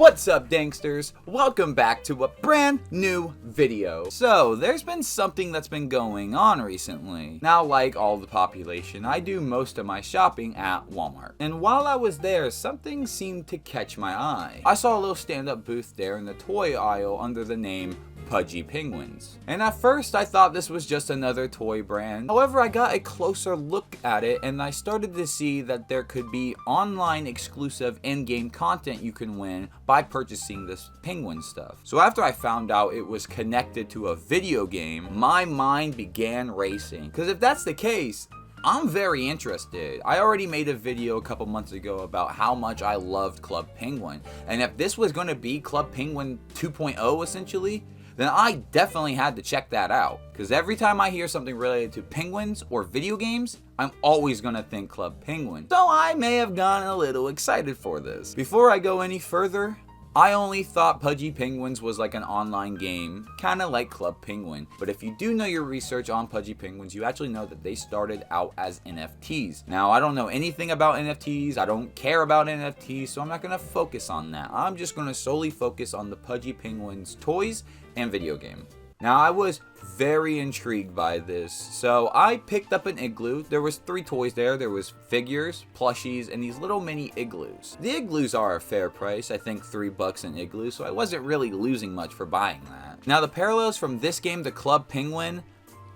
What's up, Danksters? Welcome back to a brand new video. So, there's been something that's been going on recently. Now, like all the population, I do most of my shopping at Walmart. And while I was there, something seemed to catch my eye. I saw a little stand-up booth there in the toy aisle under the name Pudgy Penguins. And at first I thought this was just another toy brand. However, I got a closer look at it and I started to see that there could be online exclusive in-game content you can win by purchasing this penguin stuff. So after I found out it was connected to a video game, my mind began racing. Because if that's the case, I'm very interested. I already made a video a couple months ago about how much I loved Club Penguin. And if this was going to be Club Penguin 2.0 essentially, then I definitely had to check that out. Because every time I hear something related to penguins or video games, I'm always gonna think Club Penguin. So I may have gotten a little excited for this. Before I go any further, I only thought Pudgy Penguins was like an online game, kinda like Club Penguin. But if you do know your research on Pudgy Penguins, you actually know that they started out as NFTs. Now, I don't know anything about NFTs, I don't care about NFTs, so I'm not gonna focus on that. I'm just gonna solely focus on the Pudgy Penguins toys and video game. Now, I was very intrigued by this, so I picked up an igloo. There was 3 toys there. There was figures, plushies, and these little mini igloos. The igloos are a fair price, I think $3 an igloo, so I wasn't really losing much for buying that. Now, the parallels from this game to Club Penguin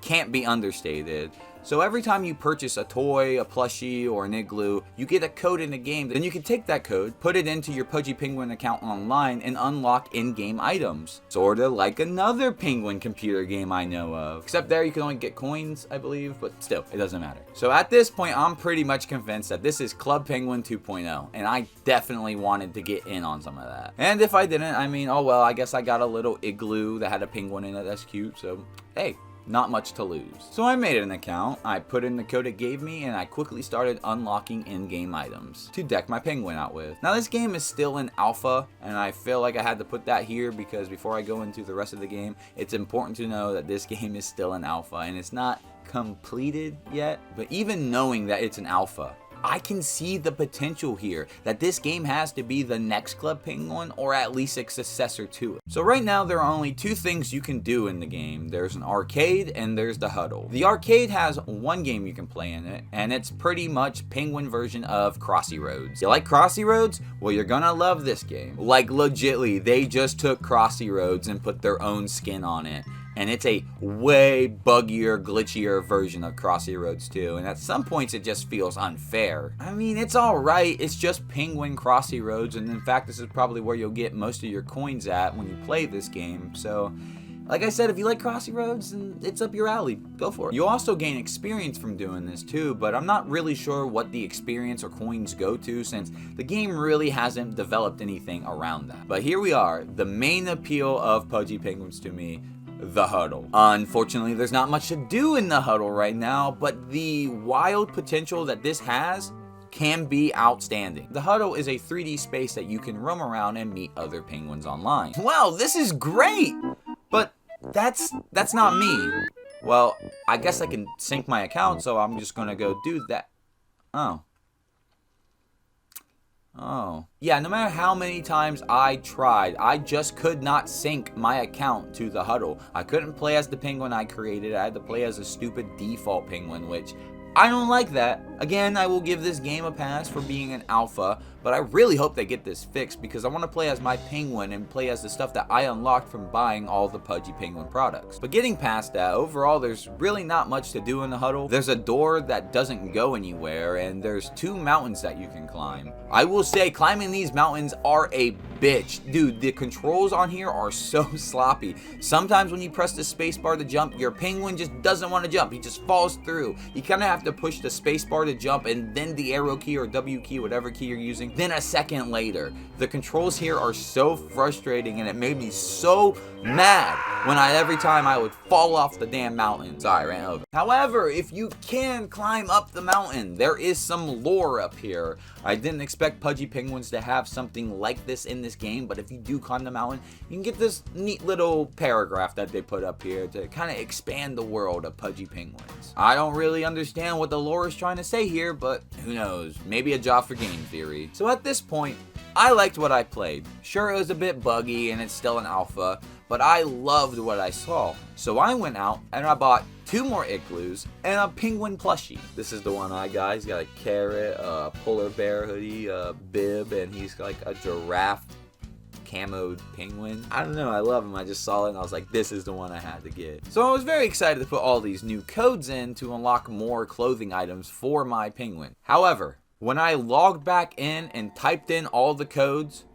can't be understated. So every time you purchase a toy, a plushie, or an igloo, you get a code in the game. Then you can take that code, put it into your Pudgy Penguin account online, and unlock in-game items. Sorta like another penguin computer game I know of. Except there you can only get coins, I believe, but still, it doesn't matter. So at this point, I'm pretty much convinced that this is Club Penguin 2.0, and I definitely wanted to get in on some of that. And if I didn't, I mean, oh well, I guess I got a little igloo that had a penguin in it, that's cute, so hey. Not much to lose. So I made an account, I put in the code it gave me, and I quickly started unlocking in-game items to deck my penguin out with. Now this game is still in alpha, and I feel like I had to put that here because before I go into the rest of the game, it's important to know that this game is still in alpha, and it's not completed yet. But even knowing that it's an alpha, I can see the potential here that this game has to be the next Club Penguin or at least a successor to it. So right now there are only 2 things you can do in the game. There's an arcade and there's the huddle. The arcade has 1 game you can play in it, and it's pretty much penguin version of Crossy Roads. You like Crossy Roads? Well, you're gonna love this game. Like legitly, they just took Crossy Roads and put their own skin on it. And it's a way buggier, glitchier version of Crossy Roads 2. And at some points, it just feels unfair. I mean, it's alright. It's just Penguin Crossy Roads. And in fact, this is probably where you'll get most of your coins at when you play this game. So, like I said, if you like Crossy Roads, then it's up your alley. Go for it. You also gain experience from doing this too, but I'm not really sure what the experience or coins go to since the game really hasn't developed anything around that. But here we are, the main appeal of Pudgy Penguins to me. The huddle. Unfortunately, there's not much to do in the huddle right now, but the wild potential that this has can be outstanding. The huddle is a 3D space that you can roam around and meet other penguins online. Wow, this is great! But that's not me. Well, I guess I can sync my account, so I'm just gonna go do that. Oh. Yeah, no matter how many times I tried, I just could not sync my account to the huddle. I couldn't play as the penguin I created. I had to play as a stupid default penguin, which I don't like that. Again, I will give this game a pass for being an alpha, but I really hope they get this fixed because I want to play as my penguin and play as the stuff that I unlocked from buying all the Pudgy Penguin products. But getting past that, overall, there's really not much to do in the huddle. There's a door that doesn't go anywhere, and there's 2 mountains that you can climb. I will say, climbing these mountains are a bitch. Dude, the controls on here are so sloppy. Sometimes when you press the spacebar to jump, your penguin just doesn't want to jump. He just falls through. You kind of have to push the spacebar to jump and then the arrow key or W key, whatever key you're using, then a second later. The controls here are so frustrating and it made me so mad when every time I would fall off the damn mountain. Sorry, I ran over. However, if you can climb up the mountain, there is some lore up here. I didn't expect Pudgy Penguins to have something like this in this game, but if you do climb the mountain, you can get this neat little paragraph that they put up here to kind of expand the world of Pudgy Penguins. I don't really understand what the lore is trying to say here, but who knows? Maybe a job for game theory. So at this point, I liked what I played. Sure, it was a bit buggy and it's still an alpha, but I loved what I saw. So I went out and I bought 2 more igloos and a penguin plushie. This is the one I got. He's got a carrot, a polar bear hoodie, a bib, and he's like a giraffe camoed penguin. I don't know, I love him. I just saw it and I was like, this is the one I had to get. So I was very excited to put all these new codes in to unlock more clothing items for my penguin. However, when I logged back in and typed in all the codes,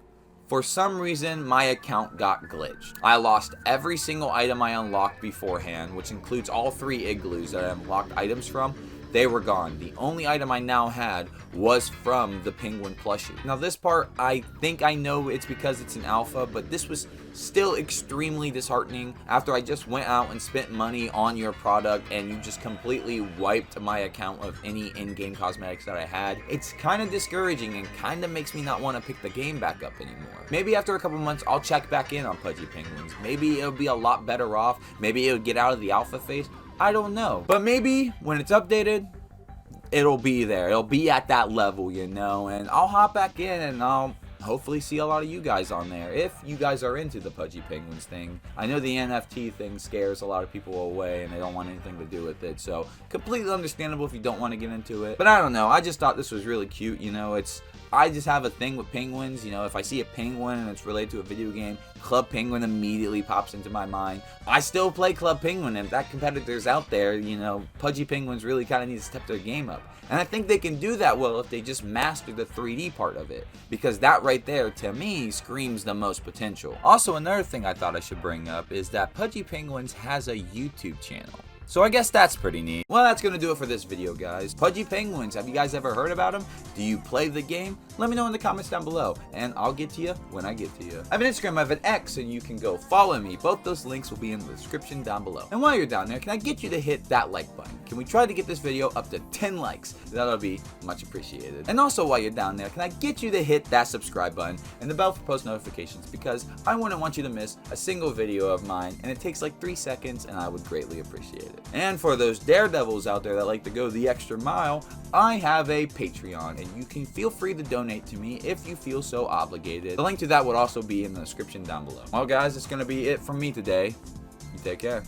for some reason my account got glitched. I lost every single item I unlocked beforehand, which includes all 3 igloos that I unlocked items from. They were gone. The only item I now had was from the penguin plushie. Now this part, I think I know it's because it's an alpha, but this was still extremely disheartening after I just went out and spent money on your product and you just completely wiped my account of any in-game cosmetics that I had. It's kind of discouraging and kind of makes me not want to pick the game back up anymore. Maybe after a couple months, I'll check back in on Pudgy Penguins. Maybe it'll be a lot better off. Maybe it'll get out of the alpha phase. I don't know. But maybe when it's updated, it'll be there. It'll be at that level, you know, and I'll hop back in and I'll hopefully see a lot of you guys on there if you guys are into the Pudgy Penguins thing. I know the NFT thing scares a lot of people away and they don't want anything to do with it, so completely understandable if you don't want to get into it. But I don't know, I just thought this was really cute, you know. I just have a thing with penguins, you know. If I see a penguin and it's related to a video game, Club Penguin immediately pops into my mind. I still play Club Penguin, and if that competitor's out there, you know, Pudgy Penguins really kind of need to step their game up. And I think they can do that well if they just master the 3D part of it, because that right there, to me, screams the most potential. Also, another thing I thought I should bring up is that Pudgy Penguins has a YouTube channel. So I guess that's pretty neat. Well, that's gonna do it for this video, guys. Pudgy Penguins, have you guys ever heard about them? Do you play the game? Let me know in the comments down below, and I'll get to you when I get to you. I have an Instagram, I have an X, and you can go follow me. Both those links will be in the description down below. And while you're down there, can I get you to hit that like button? Can we try to get this video up to 10 likes? That'll be much appreciated. And also, while you're down there, can I get you to hit that subscribe button and the bell for post notifications, because I wouldn't want you to miss a single video of mine, and it takes like 3 seconds, and I would greatly appreciate it. And for those daredevils out there that like to go the extra mile, I have a Patreon, and you can feel free to donate to me if you feel so obligated. The link to that would also be in the description down below. Well, guys, it's gonna be it from me today. You take care.